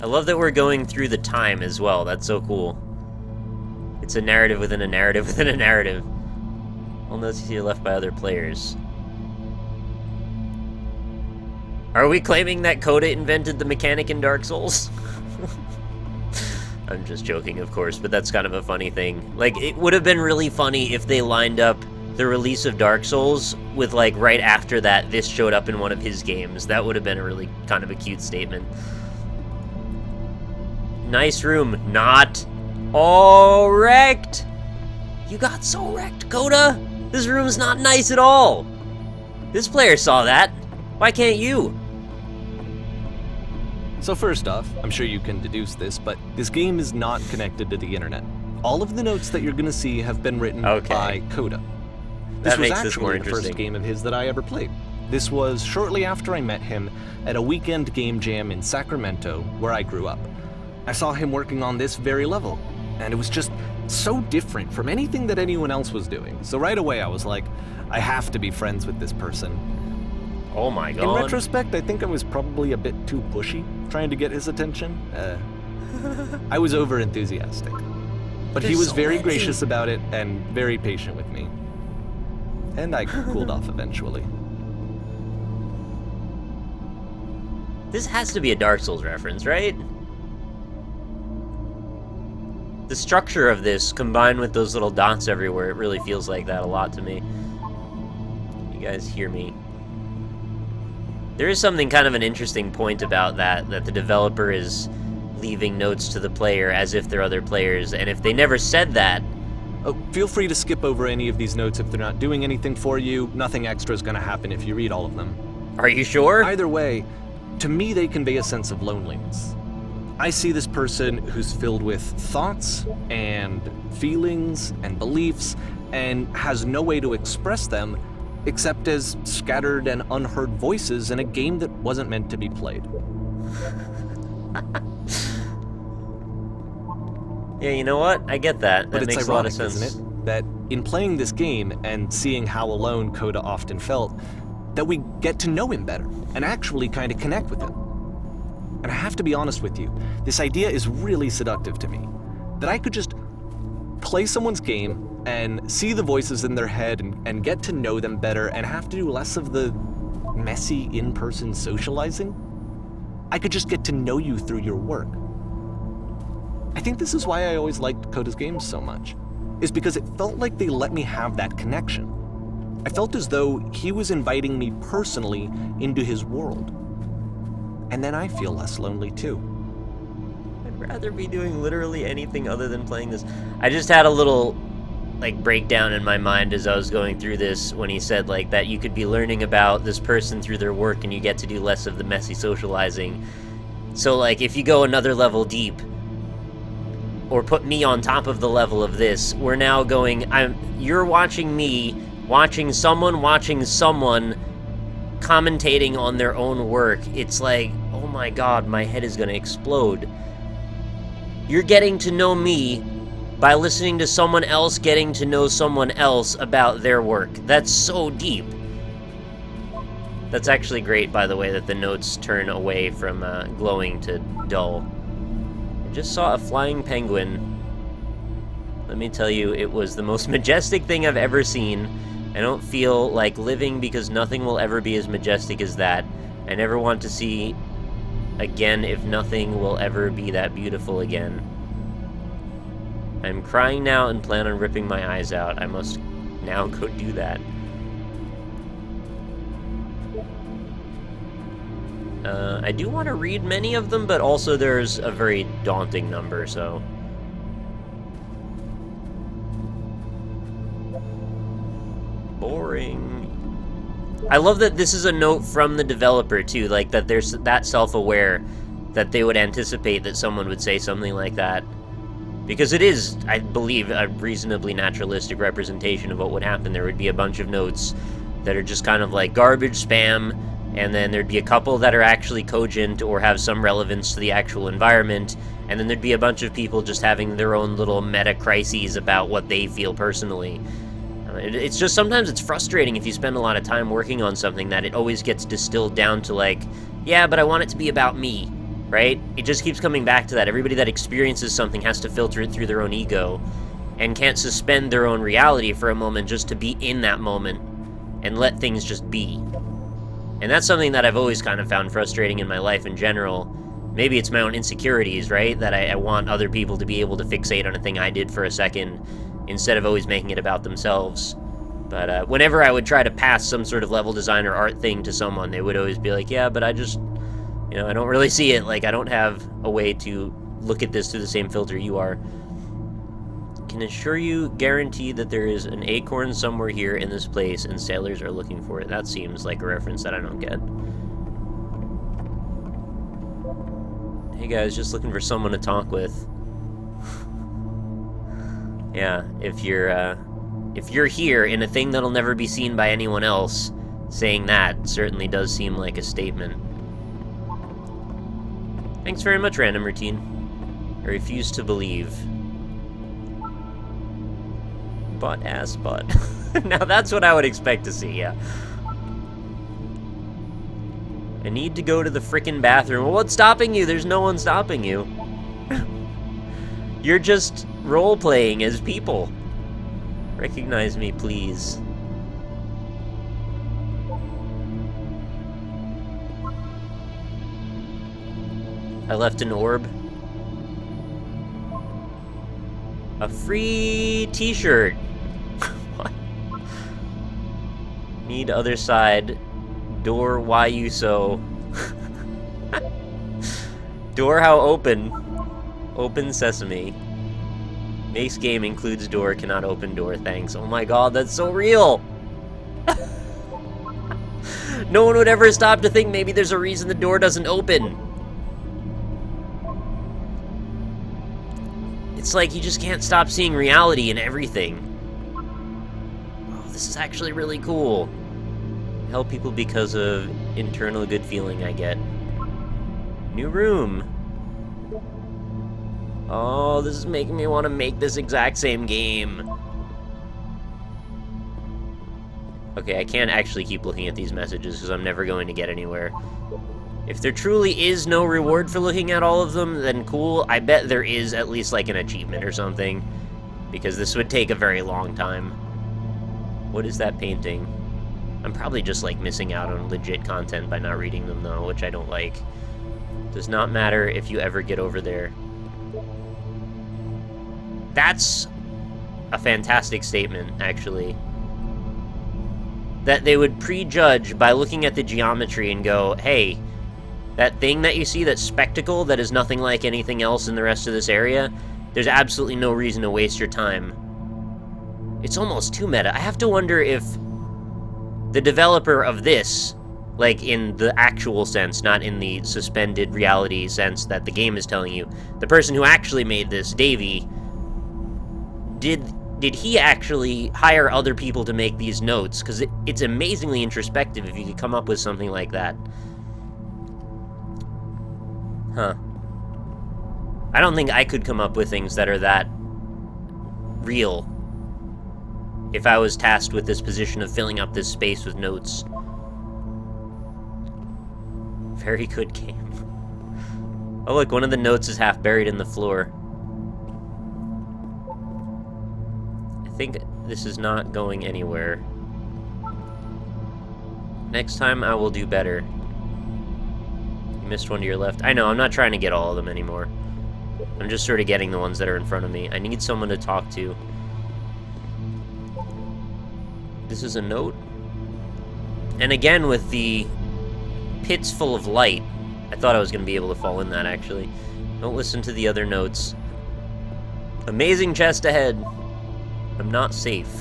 I love that we're going through the time as well. That's so cool. It's a narrative within a narrative within a narrative. All notes here left by other players. Are we claiming that Coda invented the mechanic in Dark Souls? I'm just joking, of course, but that's kind of a funny thing. Like, it would have been really funny if they lined up the release of Dark Souls with, like, right after that, this showed up in one of his games. That would have been a really kind of a cute statement. Nice room. Not all wrecked. You got so wrecked, Coda. This room's not nice at all. This player saw that. Why can't you? So first off, I'm sure you can deduce this, but this game is not connected to the internet. All of the notes that you're going to see have been written by Coda. This was actually the first game of his that I ever played. This was shortly after I met him at a weekend game jam in Sacramento, where I grew up. I saw him working on this very level, and it was just so different from anything that anyone else was doing. So right away I was like, I have to be friends with this person. Oh my god. In retrospect, I think I was probably a bit too pushy, trying to get his attention. I was over-enthusiastic. But he was very gracious about it and very patient with me. And I cooled off eventually. This has to be a Dark Souls reference, right? The structure of this, combined with those little dots everywhere, it really feels like that a lot to me. You guys hear me? There is something kind of an interesting point about that the developer is leaving notes to the player as if they're other players, and if they never said that... Oh, feel free to skip over any of these notes if they're not doing anything for you. Nothing extra is going to happen if you read all of them. Are you sure? Either way, to me they convey a sense of loneliness. I see this person who's filled with thoughts and feelings and beliefs and has no way to express them except as scattered and unheard voices in a game that wasn't meant to be played. Yeah, you know what? I get that. That makes a lot of sense. Isn't it? That in playing this game and seeing how alone Coda often felt, that we get to know him better and actually kind of connect with him. And I have to be honest with you, this idea is really seductive to me. That I could just play someone's game and see the voices in their head and get to know them better and have to do less of the messy in-person socializing. I could just get to know you through your work. I think this is why I always liked Coda's games so much, is because it felt like they let me have that connection. I felt as though he was inviting me personally into his world. And then I feel less lonely too. I'd rather be doing literally anything other than playing this. I just had a little, like, breakdown in my mind as I was going through this when he said, like, that you could be learning about this person through their work and you get to do less of the messy socializing. So, like, if you go another level deep, or put me on top of the level of this, we're now going, you're watching me, watching someone commentating on their own work. It's like, oh my god, my head is gonna explode. You're getting to know me by listening to someone else getting to know someone else about their work. That's so deep. That's actually great, by the way, that the notes turn away from glowing to dull. I just saw a flying penguin. Let me tell you, it was the most majestic thing I've ever seen. I don't feel like living because nothing will ever be as majestic as that. I never want to see again if nothing will ever be that beautiful again. I'm crying now and plan on ripping my eyes out. I must now go do that. I do want to read many of them, but also there's a very daunting number, so... Boring. I love that this is a note from the developer, too, like, that they're that self-aware that they would anticipate that someone would say something like that. Because it is, I believe, a reasonably naturalistic representation of what would happen. There would be a bunch of notes that are just kind of like garbage, spam, and then there'd be a couple that are actually cogent or have some relevance to the actual environment, and then there'd be a bunch of people just having their own little meta-crises about what they feel personally. It's just, sometimes it's frustrating if you spend a lot of time working on something that it always gets distilled down to like, yeah, but I want it to be about me. right? It just keeps coming back to that. Everybody that experiences something has to filter it through their own ego and can't suspend their own reality for a moment just to be in that moment and let things just be. And that's something that I've always kind of found frustrating in my life in general. Maybe it's my own insecurities, right? That I want other people to be able to fixate on a thing I did for a second instead of always making it about themselves. But whenever I would try to pass some sort of level design or art thing to someone, they would always be like, yeah, but I just, I don't really see it. Like, I don't have a way to look at this through the same filter you are. Can assure you, guarantee that there is an acorn somewhere here in this place and sailors are looking for it. That seems like a reference that I don't get. Hey guys, just looking for someone to talk with. Yeah, if you're here in a thing that'll never be seen by anyone else, saying that certainly does seem like a statement. Thanks very much, Random Routine. I refuse to believe. Butt-ass butt. Now that's what I would expect to see, yeah. I need to go to the frickin' bathroom. Well, what's stopping you? There's no one stopping you. You're just role-playing as people. Recognize me, please. I left an orb. A free t-shirt. What? Need other side. Door, why you so? Door, how open? Open sesame. Makes game includes door, cannot open door, thanks. Oh my god, that's so real! No one would ever stop to think maybe there's a reason the door doesn't open. It's like you just can't stop seeing reality in everything. Oh, this is actually really cool. Help people because of internal good feeling I get. New room. Oh, this is making me want to make this exact same game. Okay, I can't actually keep looking at these messages because I'm never going to get anywhere. If there truly is no reward for looking at all of them, then cool. I bet there is at least like an achievement or something, because this would take a very long time. What is that painting? I'm probably just like missing out on legit content by not reading them though, which I don't like. Does not matter if you ever get over there. That's a fantastic statement, actually. That they would prejudge by looking at the geometry and go, hey, that thing that you see, that spectacle that is nothing like anything else in the rest of this area, there's absolutely no reason to waste your time. It's almost too meta. I have to wonder if the developer of this, like in the actual sense, not in the suspended reality sense that the game is telling you, the person who actually made this, Davey, did he actually hire other people to make these notes? Because it's amazingly introspective if you could come up with something like that. Huh. I don't think I could come up with things that are that real if I was tasked with this position of filling up this space with notes. Very good game. Oh look, one of the notes is half buried in the floor. I think this is not going anywhere. Next time I will do better. You missed one to your left. I know, I'm not trying to get all of them anymore. I'm just sort of getting the ones that are in front of me. I need someone to talk to. This is a note. And again, with the pits full of light, I thought I was going to be able to fall in that, actually. Don't listen to the other notes. Amazing chest ahead. I'm not safe.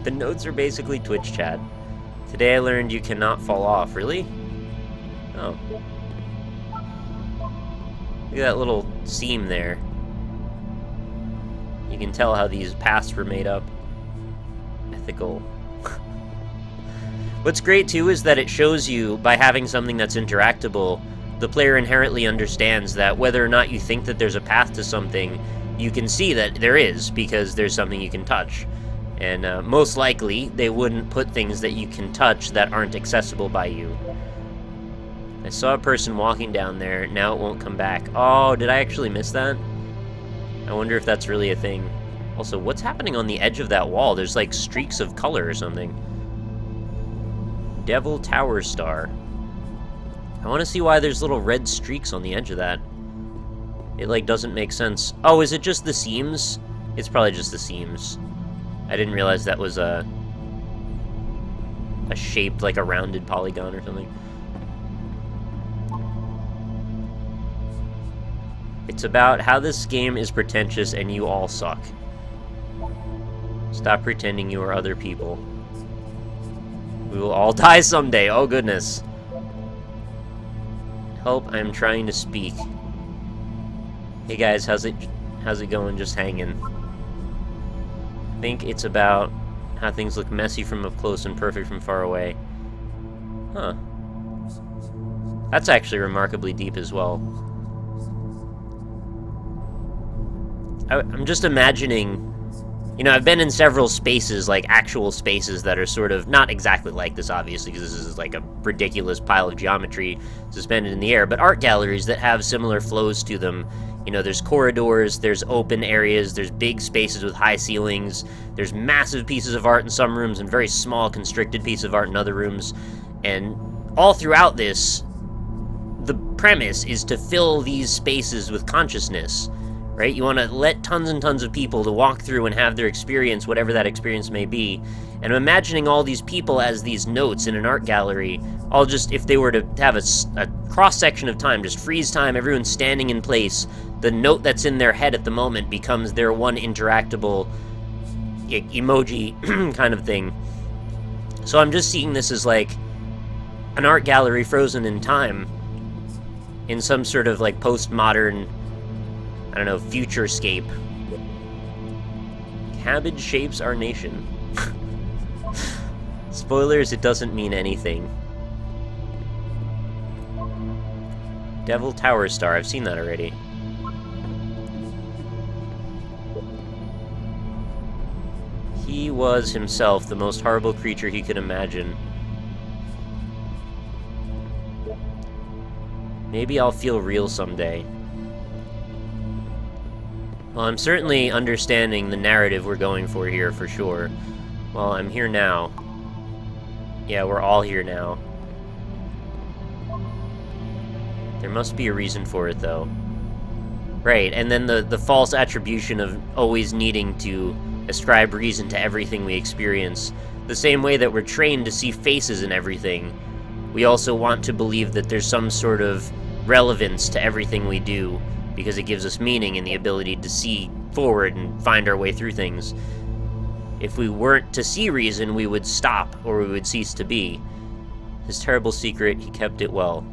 The notes are basically Twitch chat. Today I learned you cannot fall off. Really? Oh. Look at that little seam there. You can tell how these paths were made up. Ethical. What's great too is that it shows you, by having something that's interactable, the player inherently understands that whether or not you think that there's a path to something, you can see that there is, because there's something you can touch. And most likely, they wouldn't put things that you can touch that aren't accessible by you. I saw a person walking down there, now it won't come back. Oh, did I actually miss that? I wonder if that's really a thing. Also, what's happening on the edge of that wall? There's like streaks of color or something. Devil Tower Star. I want to see why there's little red streaks on the edge of that. It like doesn't make sense. Oh, is it just the seams? It's probably just the seams. I didn't realize that was a shape, like a rounded polygon or something. It's about how this game is pretentious and you all suck. Stop pretending you are other people. We will all die someday, oh goodness. Help, I'm trying to speak. Hey guys, how's it going? Just hanging. I think it's about how things look messy from up close and perfect from far away. Huh. That's actually remarkably deep as well. I'm just imagining, you know, I've been in several spaces, like actual spaces that are sort of, not exactly like this obviously, because this is like a ridiculous pile of geometry suspended in the air, but art galleries that have similar flows to them. You know, there's corridors, there's open areas, there's big spaces with high ceilings, there's massive pieces of art in some rooms and very small constricted pieces of art in other rooms. And all throughout this, the premise is to fill these spaces with consciousness, right? You want to let tons and tons of people to walk through and have their experience, whatever that experience may be. And I'm imagining all these people as these notes in an art gallery, all just, if they were to have a cross-section of time, just freeze time, everyone standing in place, the note that's in their head at the moment becomes their one interactable emoji kind of thing. So I'm just seeing this as like an art gallery frozen in time in some sort of like postmodern, I don't know, futurescape. Cabbage shapes our nation. Spoilers, it doesn't mean anything. Devil Tower Star, I've seen that already. He was himself the most horrible creature he could imagine. Maybe I'll feel real someday. Well, I'm certainly understanding the narrative we're going for here, for sure. Well, I'm here now. Yeah, we're all here now. There must be a reason for it, though. Right, and then the false attribution of always needing to ascribe reason to everything we experience. The same way that we're trained to see faces in everything, we also want to believe that there's some sort of relevance to everything we do, because it gives us meaning and the ability to see forward and find our way through things. If we weren't to see reason, we would stop, or we would cease to be. His terrible secret, he kept it well.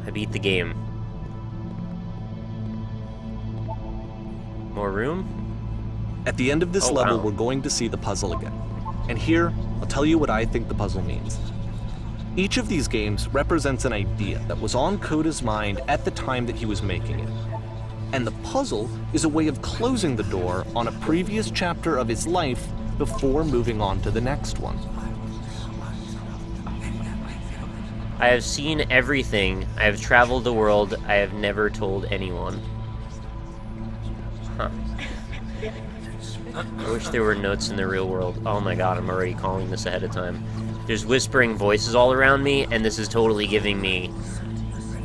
I beat the game. More room? At the end of this level, we're going to see the puzzle again. And here, I'll tell you what I think the puzzle means. Each of these games represents an idea that was on Coda's mind at the time that he was making it. And the puzzle is a way of closing the door on a previous chapter of his life before moving on to the next one. I have seen everything. I have traveled the world. I have never told anyone. Huh. I wish there were notes in the real world. Oh my god, I'm already calling this ahead of time. There's whispering voices all around me, and this is totally giving me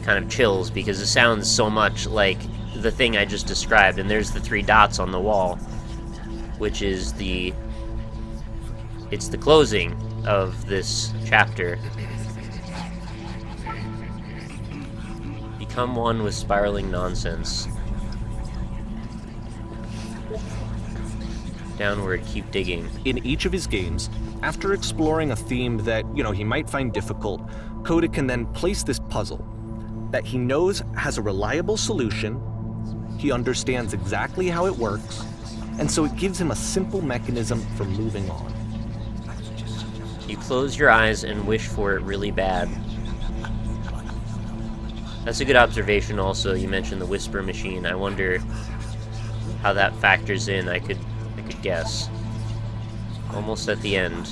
kind of chills, because it sounds so much like the thing I just described. And there's the 3 dots on the wall, which is it's the closing of this chapter. Become one with spiraling nonsense. Downward, keep digging. In each of his games, after exploring a theme that, he might find difficult, Coda can then place this puzzle that he knows has a reliable solution, he understands exactly how it works, and so it gives him a simple mechanism for moving on. You close your eyes and wish for it really bad. That's a good observation also. You mentioned the whisper machine. I wonder how that factors in. I could should guess. Almost at the end.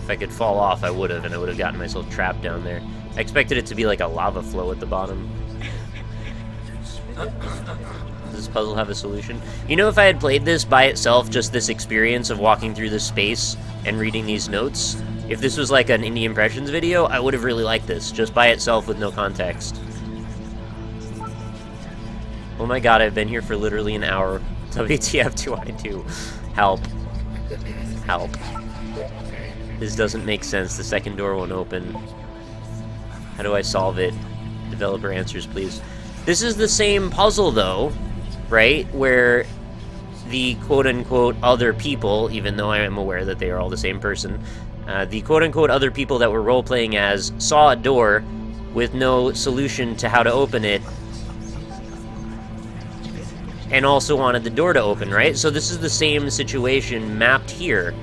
If I could fall off, I would have, and I would have gotten myself trapped down there. I expected it to be like a lava flow at the bottom. Does this puzzle have a solution? You know, if I had played this by itself, just this experience of walking through this space and reading these notes, if this was like an Indie Impressions video, I would have really liked this, just by itself with no context. Oh my god, I've been here for literally an hour. WTF do I do? Help. Help. This doesn't make sense. The second door won't open. How do I solve it? Developer answers, please. This is the same puzzle, though, right? Where the quote-unquote other people, even though I am aware that they are all the same person, the quote-unquote other people that we're role-playing as saw a door with no solution to how to open it, and also wanted the door to open, right? So this is the same situation mapped here.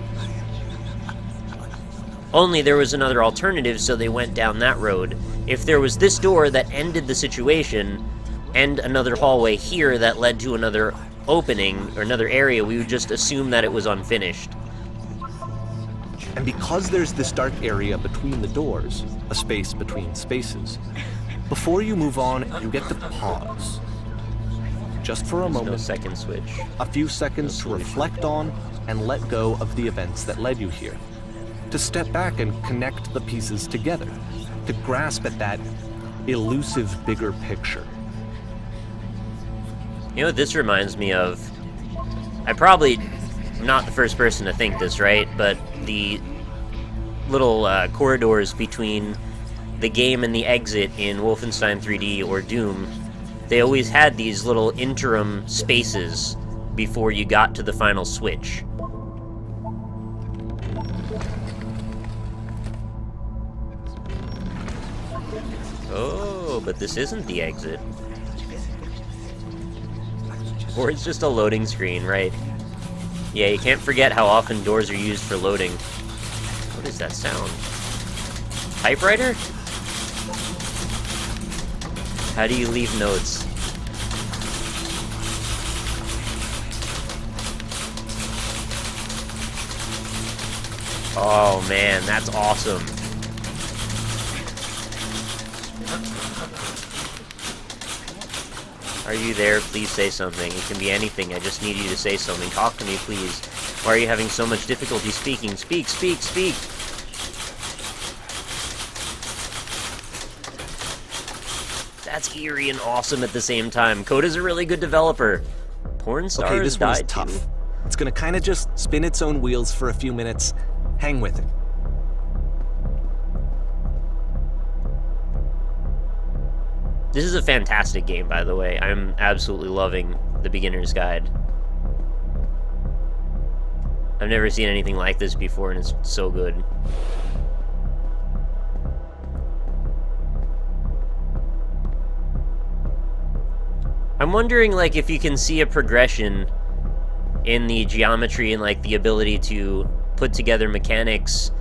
Only there was another alternative, so they went down that road. If there was this door that ended the situation, and another hallway here that led to another opening, or another area, we would just assume that it was unfinished. And because there's this dark area between the doors, a space between spaces, before you move on, you get to pause. Just for a moment. No second switch. A few seconds to reflect on and let go of the events that led you here. To step back and connect the pieces together. To grasp at that elusive bigger picture. You know what this reminds me of? I probably am not the first person to think this, right? But the little corridors between the game and the exit in Wolfenstein 3D or Doom, they always had these little interim spaces before you got to the final switch. Oh, but this isn't the exit. Or it's just a loading screen, right? Yeah, you can't forget how often doors are used for loading. What is that sound? Typewriter? How do you leave notes? Oh man, that's awesome. Are you there? Please say something. It can be anything. I just need you to say something. Talk to me, please. Why are you having so much difficulty speaking? Speak, speak, speak! That's eerie and awesome at the same time. Coda's a really good developer. Porn stars okay, this one's died tough. too. It's gonna kinda just spin its own wheels for a few minutes. Hang with it. This is a fantastic game, by the way. I'm absolutely loving the beginner's guide. I've never seen anything like this before, and it's so good. I'm wondering, like, if you can see a progression in the geometry and, like, the ability to put together mechanics.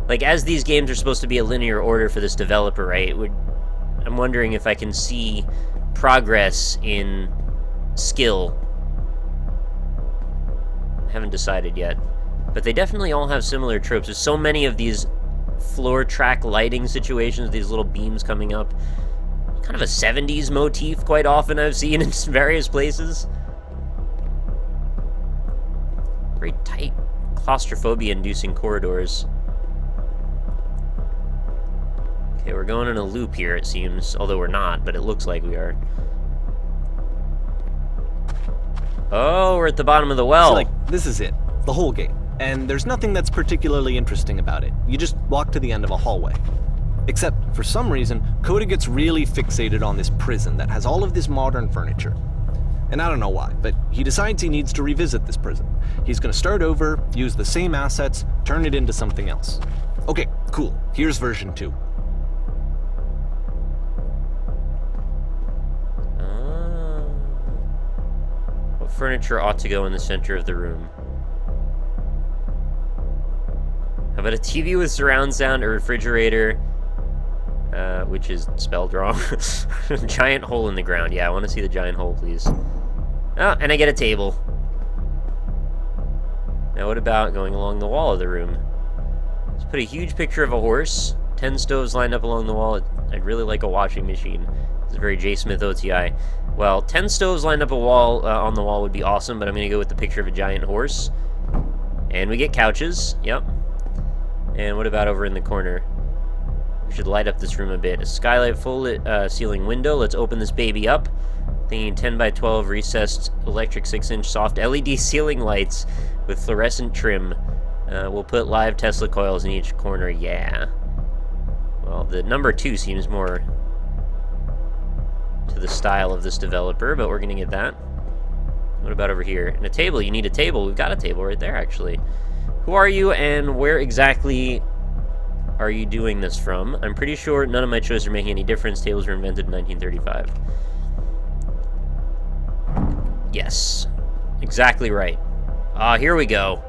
Like, as these games are supposed to be a linear order for this developer, right? I'm wondering if I can see progress in skill. I haven't decided yet. But they definitely all have similar tropes. There's so many of these floor track lighting situations, these little beams coming up. Kind of a 70s motif quite often I've seen in various places. Very tight, claustrophobia-inducing corridors. Okay, we're going in a loop here, it seems. Although we're not, but it looks like we are. Oh, we're at the bottom of the well. So, like, this is it. The whole game. And there's nothing that's particularly interesting about it. You just walk to the end of a hallway. Except, for some reason, Coda gets really fixated on this prison that has all of this modern furniture. And I don't know why, but he decides he needs to revisit this prison. He's gonna start over, use the same assets, turn it into something else. Okay, cool. Here's version 2. What furniture ought to go in the center of the room? How about a TV with surround sound, a refrigerator, which is spelled wrong. Giant hole in the ground. Yeah, I want to see the giant hole, please. Oh, and I get a table. Now what about going along the wall of the room? Let's put a huge picture of a horse. 10 stoves lined up along the wall. I'd really like a washing machine. It's a very J. Smith OTI. Well, 10 stoves lined up on the wall would be awesome, but I'm going to go with the picture of a giant horse. And we get couches. Yep. And what about over in the corner? We should light up this room a bit. A skylight full ceiling window. Let's open this baby up. Thinking 10 by 12 recessed electric 6-inch soft LED ceiling lights with fluorescent trim. We'll put live Tesla coils in each corner. Yeah. Well, the number 2 seems more to the style of this developer, but we're gonna get that. What about over here? And a table. You need a table. We've got a table right there, actually. Who are you, and where exactly are you doing this from? I'm pretty sure none of my choices are making any difference. Tables were invented in 1935. Yes. Exactly right. Here we go.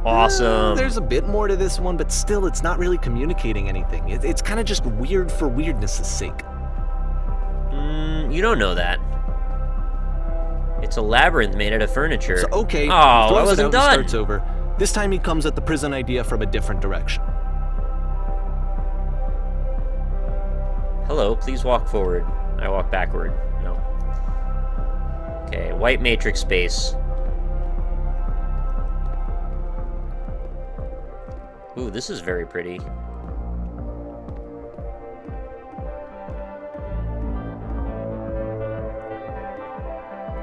Awesome. There's a bit more to this one, but still, it's not really communicating anything. It's kind of just weird for weirdness' sake. You don't know that. It's a labyrinth made out of furniture. So, okay, oh, I throws it wasn't out done. And starts over. This time he comes at the prison idea from a different direction. Hello, please walk forward. I walk backward. No. Okay, white matrix space. Ooh, this is very pretty.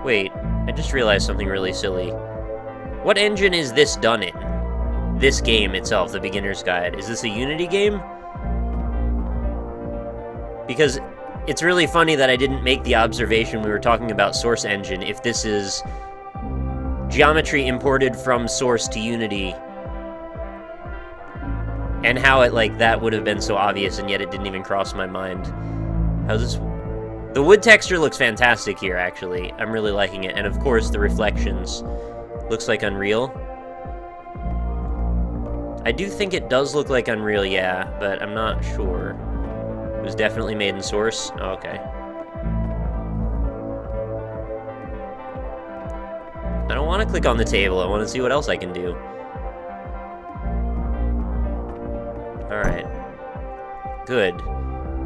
Wait, I just realized something really silly. What engine is this done in? This game itself, the beginner's guide. Is this a Unity game? Because it's really funny that I didn't make the observation we were talking about Source Engine if this is geometry imported from Source to Unity. And how it, like, that would have been so obvious, and yet it didn't even cross my mind. How's this? The wood texture looks fantastic here, actually. I'm really liking it. And, of course, the reflections. Looks like Unreal. I do think it does look like Unreal, yeah, but I'm not sure. It was definitely made in Source. Oh, okay. I don't want to click on the table. I want to see what else I can do. Alright. Good.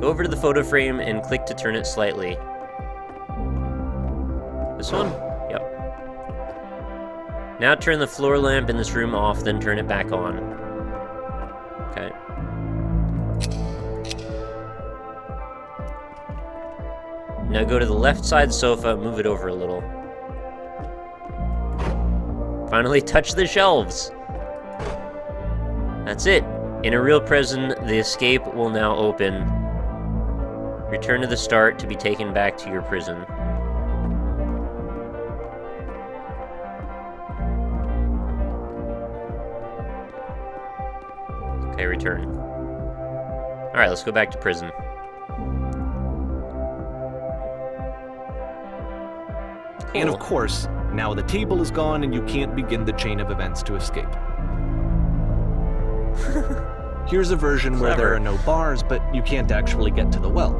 Go over to the photo frame and click to turn it slightly. This one? Yep. Now turn the floor lamp in this room off, then turn it back on. Okay. Now go to the left side sofa, move it over a little. Finally touch the shelves! That's it. In a real prison, the escape will now open. Return to the start to be taken back to your prison. Okay, return. Alright, let's go back to prison. Cool. And of course, now the table is gone and you can't begin the chain of events to escape. Here's a version where there are no bars, but you can't actually get to the well.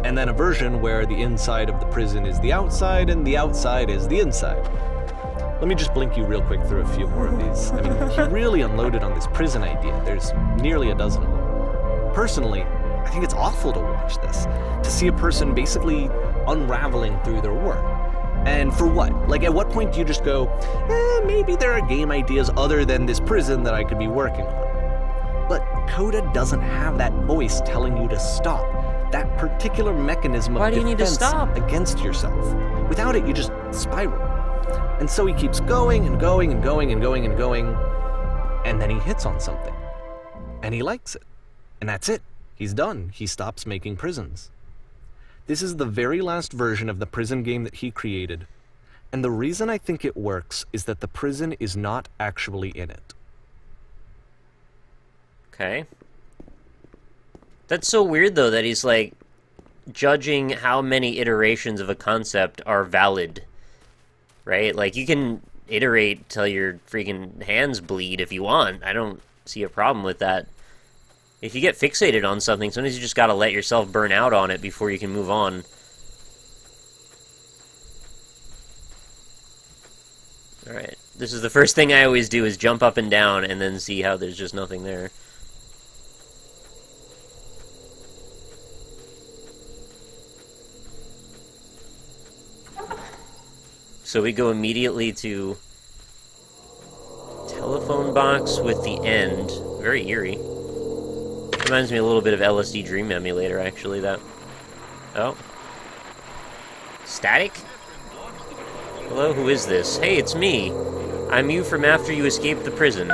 And then a version where the inside of the prison is the outside and the outside is the inside. Let me just blink you real quick through a few more of these. I mean, he really unloaded on this prison idea. There's nearly a dozen of them. Personally, I think it's awful to watch this, to see a person basically unraveling through their work. And for what? Like, at what point do you just go, maybe there are game ideas other than this prison that I could be working on? But Coda doesn't have that voice telling you to stop. That particular mechanism of defense against yourself. Without it, you just spiral. And so he keeps going and going and going and going and going, and then he hits on something. And he likes it. And that's it. He's done. He stops making prisons. This is the very last version of the prison game that he created. And the reason I think it works is that the prison is not actually in it. Okay. That's so weird, though, that he's, like, judging how many iterations of a concept are valid. Right? Like, you can iterate till your freaking hands bleed if you want. I don't see a problem with that. If you get fixated on something, sometimes you just gotta let yourself burn out on it before you can move on. Alright, this is the first thing I always do, is jump up and down and then see how there's just nothing there. So we go immediately to telephone box with the end. Very eerie. Reminds me a little bit of LSD Dream Emulator, actually, that... Oh. Static? Hello, who is this? Hey, it's me. I'm you from after you escaped the prison.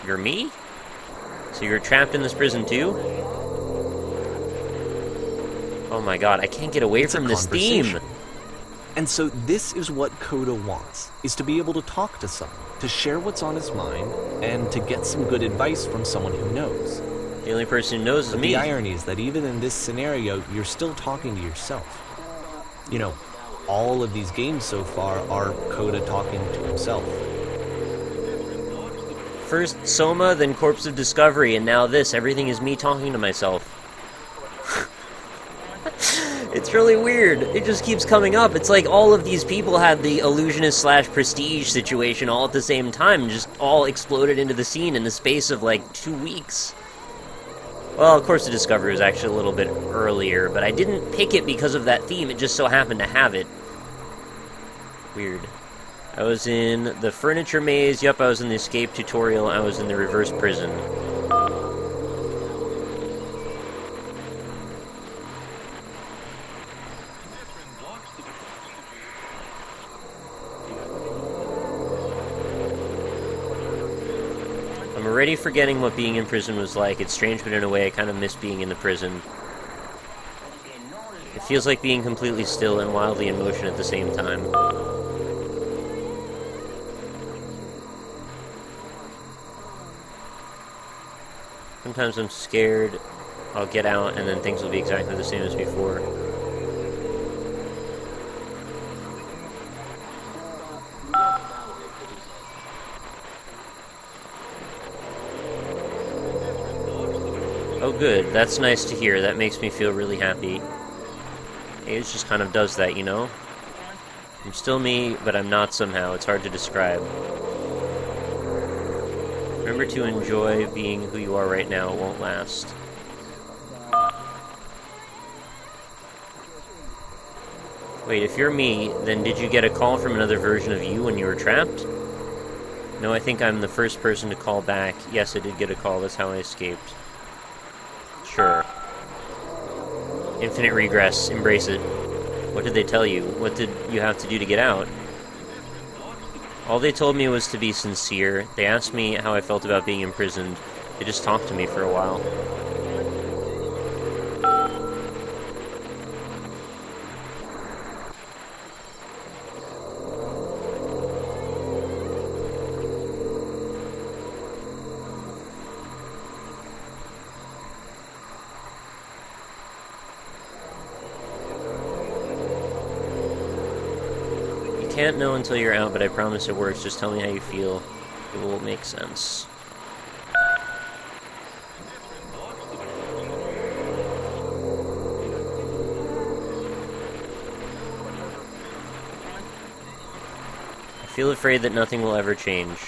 You're me? So you're trapped in this prison too? Oh my god, I can't get away from this theme! And so this is what Coda wants, is to be able to talk to someone, to share what's on his mind, and to get some good advice from someone who knows. The only person who knows is me. The irony is that even in this scenario, you're still talking to yourself. You know, all of these games so far are Coda talking to himself. First Soma, then Corpse of Discovery, and now this. Everything is me talking to myself. It's really weird. It just keeps coming up. It's like all of these people had the illusionist slash prestige situation all at the same time, just all exploded into the scene in the space of like 2 weeks. Well, of course, the Discovery was actually a little bit earlier, but I didn't pick it because of that theme. It just so happened to have it. Weird. I was in the furniture maze. Yep, I was in the escape tutorial. I was in the reverse prison. I'm already forgetting what being in prison was like. It's strange, but in a way I kind of miss being in the prison. It feels like being completely still and wildly in motion at the same time. Sometimes I'm scared I'll get out and then things will be exactly the same as before. Oh good, that's nice to hear. That makes me feel really happy. Age just kind of does that, you know? I'm still me, but I'm not somehow. It's hard to describe. Remember to enjoy being who you are right now. It won't last. Wait, if you're me, then did you get a call from another version of you when you were trapped? No, I think I'm the first person to call back. Yes, I did get a call. That's how I escaped. Sure. Infinite regress. Embrace it. What did they tell you? What did you have to do to get out? All they told me was to be sincere. They asked me how I felt about being imprisoned. They just talked to me for a while. You can't know until you're out, but I promise it works. Just tell me how you feel. It will make sense. I feel afraid that nothing will ever change.